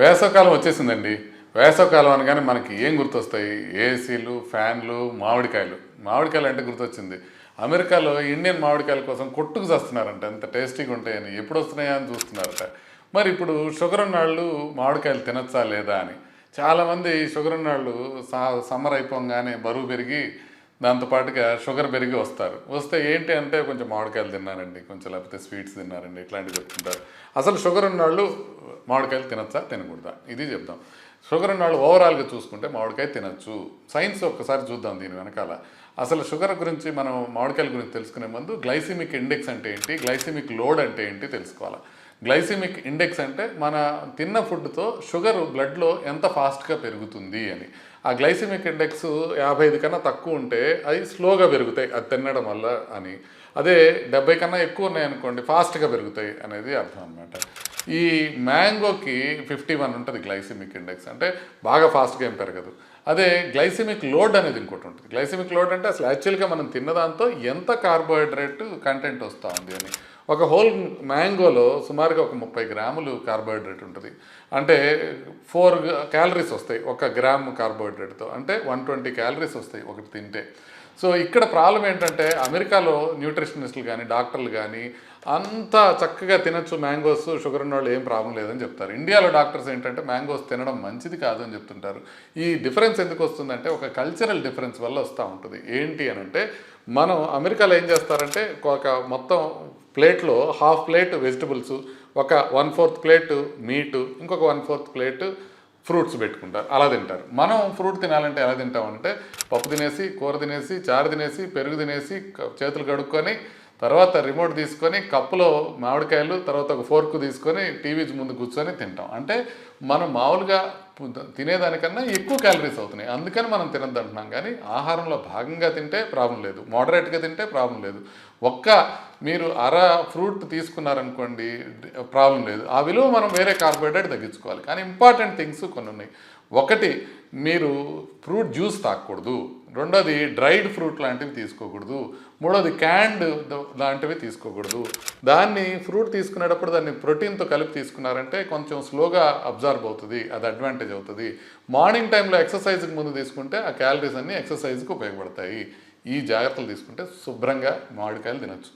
వేసవకాలం వచ్చేసిందండి. వేసవకాలం అనగానే మనకి ఏం గుర్తొస్తాయి? ఏసీలు, ఫ్యాన్లు, మామిడికాయలు. మామిడికాయలు అంటే గుర్తొచ్చింది. అమెరికాలో ఇండియన్ మామిడికాయల కోసం కొట్టుకు చస్తున్నారంట. ఎంత టేస్టీగా ఉంటాయని. ఎప్పుడు వస్తున్నాయా అని చూస్తున్నారట. మరి ఇప్పుడు షుగర్ ఉన్నవాళ్ళు మామిడికాయలు తినచ్చా లేదా అని. చాలామంది షుగర్ ఉన్నవాళ్ళు సమ్మర్ అయిపోగానే బరువు పెరిగి దాంతోపాటుగా షుగర్ పెరిగి వస్తారు. వస్తే ఏంటి అంటే కొంచెం మామిడికాయలు తిన్నారండి, కొంచెం లేకపోతే స్వీట్స్ తిన్నారండి, ఇట్లాంటివి చెప్తుంటారు. అసలు షుగర్ ఉన్నవాళ్ళు మామిడికాయలు తినచ్చా తినకూడదా ఇది చెప్దాం. షుగర్ ఉన్నవాళ్ళు ఓవరాల్గా చూసుకుంటే మామిడికాయ తినచ్చు. సైన్స్ ఒక్కసారి చూద్దాం దీని వెనకాల. అసలు షుగర్ గురించి మనం మామిడికాయల గురించి తెలుసుకునే ముందు గ్లైసిమిక్ ఇండెక్స్ అంటే ఏంటి, గ్లైసిమిక్ లోడ్ అంటే ఏంటి తెలుసుకోవాలి. గ్లైసిమిక్ ఇండెక్స్ అంటే మన తిన్న ఫుడ్తో షుగర్ బ్లడ్లో ఎంత ఫాస్ట్గా పెరుగుతుంది అని. ఆ గ్లైసిమిక్ ఇండెక్స్ 55 కన్నా తక్కువ ఉంటే అవి స్లోగా పెరుగుతాయి అది తినడం వల్ల అని. అదే 70 కన్నా ఎక్కువ ఉన్నాయనుకోండి ఫాస్ట్గా పెరుగుతాయి అనేది అర్థం అనమాట. ఈ మ్యాంగోకి 51 ఉంటుంది గ్లైసిమిక్ ఇండెక్స్, అంటే బాగా ఫాస్ట్గా ఏం పెరగదు. అదే గ్లైసిమిక్ లోడ్ అనేది ఇంకోటి ఉంటుంది. గ్లైసిమిక్ లోడ్ అంటే అసలు యాక్చువల్గా మనం తిన్నదాంతో ఎంత కార్బోహైడ్రేట్ కంటెంట్ వస్తూ ఉంది అని. ఒక హోల్ మ్యాంగోలో సుమారుగా ఒక 30 గ్రాములు కార్బోహైడ్రేట్ ఉంటుంది. అంటే 4 క్యాలరీస్ వస్తాయి ఒక గ్రామ్ కార్బోహైడ్రేట్తో, అంటే 120 క్యాలరీస్ వస్తాయి ఒకటి తింటే. సో ఇక్కడ ప్రాబ్లం ఏంటంటే అమెరికాలో న్యూట్రిషనిస్టులు కానీ డాక్టర్లు కానీ అంతా చక్కగా తినచ్చు మ్యాంగోస్, షుగర్ ఉన్న వాళ్ళు ఏం ప్రాబ్లం లేదని చెప్తారు. ఇండియాలో డాక్టర్స్ ఏంటంటే మ్యాంగోస్ తినడం మంచిది కాదు అని చెప్తుంటారు. ఈ డిఫరెన్స్ ఎందుకు వస్తుందంటే ఒక కల్చరల్ డిఫరెన్స్ వల్ల వస్తూ ఉంటుంది. ఏంటి అని అంటే మనం అమెరికాలో ఏం చేస్తారంటే ఒక మొత్తం ప్లేట్లో హాఫ్ ప్లేట్ వెజిటబుల్స్, ఒక 1/4 ప్లేట్ మీటు, ఇంకొక 1/4 ప్లేట్ ఫ్రూట్స్ పెట్టుకుంటారు, అలా తింటారు. మనం ఫ్రూట్ తినాలంటే ఎలా తింటామంటే పప్పు తినేసి, కూర తినేసి, చారు తినేసి, పెరుగు తినేసి, చేతులు కడుక్కొని, తర్వాత రిమోట్ తీసుకొని కప్పులో మామిడికాయలు, తర్వాత ఒక ఫోర్క్ తీసుకొని టీవీ ముందు కూర్చొని తింటాం. అంటే మనం మామూలుగా తినేదానికన్నా ఎక్కువ క్యాలరీస్ అవుతున్నాయి, అందుకని మనం తినద్దు అంటున్నాం. కానీ ఆహారంలో భాగంగా తింటే ప్రాబ్లం లేదు, మోడరేట్గా తింటే ప్రాబ్లం లేదు. మీరు ఫ్రూట్ తీసుకున్నారనుకోండి ప్రాబ్లం లేదు. ఆ విలువ మనం వేరే కార్బోహైడ్రేట్ తగ్గించుకోవాలి. కానీ ఇంపార్టెంట్ థింగ్స్ కొన్ని ఉన్నాయి. ఒకటి, మీరు ఫ్రూట్ జ్యూస్ తాగకూడదు. రెండోది, డ్రైడ్ ఫ్రూట్ లాంటివి తీసుకోకూడదు. మూడోది, క్యాండ్ లాంటివి తీసుకోకూడదు. దాన్ని ఫ్రూట్ తీసుకునేటప్పుడు దాన్ని ప్రోటీన్తో కలిపి తీసుకున్నారంటే కొంచెం స్లోగా అబ్జర్వ్ అవుతుంది, అది అడ్వాంటేజ్ అవుతుంది. మార్నింగ్ టైంలో ఎక్సర్సైజ్కి ముందు తీసుకుంటే ఆ క్యాలరీస్ అన్నీ ఎక్సర్సైజ్కి ఉపయోగపడతాయి. ఈ జాగ్రత్తలు తీసుకుంటే శుభ్రంగా మామిడికాయలు తినచ్చు.